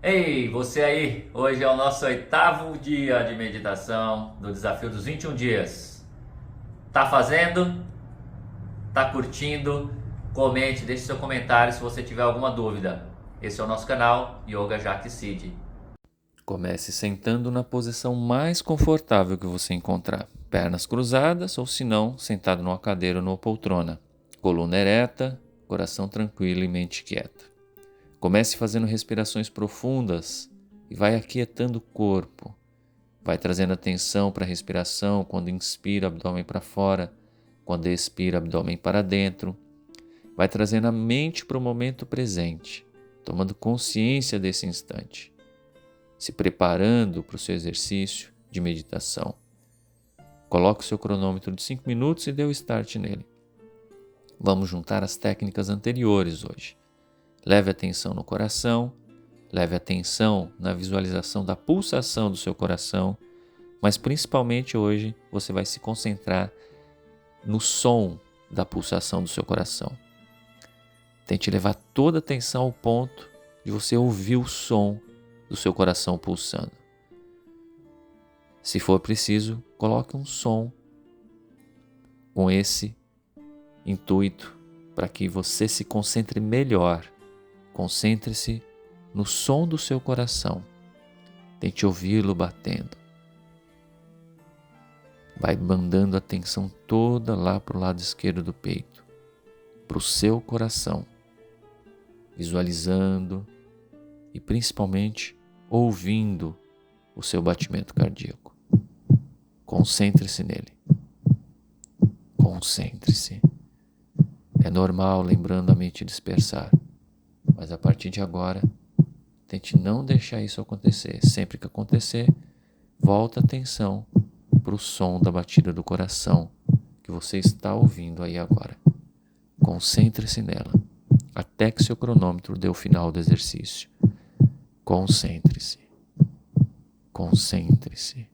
Ei, você aí! Hoje é o nosso 8º dia de meditação do desafio dos 21 dias. Tá fazendo? Tá curtindo? Comente, deixe seu comentário se você tiver alguma dúvida. Esse é o nosso canal Yoga Jaki Sid. Comece sentando na posição mais confortável que você encontrar. Pernas cruzadas ou, se não, sentado numa cadeira ou numa poltrona. Coluna ereta, coração tranquilo e mente quieta. Comece fazendo respirações profundas e vai aquietando o corpo. Vai trazendo atenção para a respiração quando inspira, abdômen para fora, quando expira, abdômen para dentro. Vai trazendo a mente para o momento presente, tomando consciência desse instante, se preparando para o seu exercício de meditação. Coloque o seu cronômetro de 5 minutos e dê o start nele. Vamos juntar as técnicas anteriores hoje. Leve atenção no coração, leve atenção na visualização da pulsação do seu coração, mas principalmente hoje você vai se concentrar no som da pulsação do seu coração. Tente levar toda a atenção ao ponto de você ouvir o som do seu coração pulsando. Se for preciso, coloque um som com esse intuito para que você se concentre melhor. Concentre-se no som do seu coração. Tente ouvi-lo batendo. Vai mandando a atenção toda lá para o lado esquerdo do peito, para o seu coração, visualizando e principalmente ouvindo o seu batimento cardíaco. Concentre-se nele. Concentre-se. É normal, lembrando a mente dispersar, mas a partir de agora, tente não deixar isso acontecer. Sempre que acontecer, volta a atenção para o som da batida do coração que você está ouvindo aí agora. Concentre-se nela, até que seu cronômetro dê o final do exercício. Concentre-se. Concentre-se.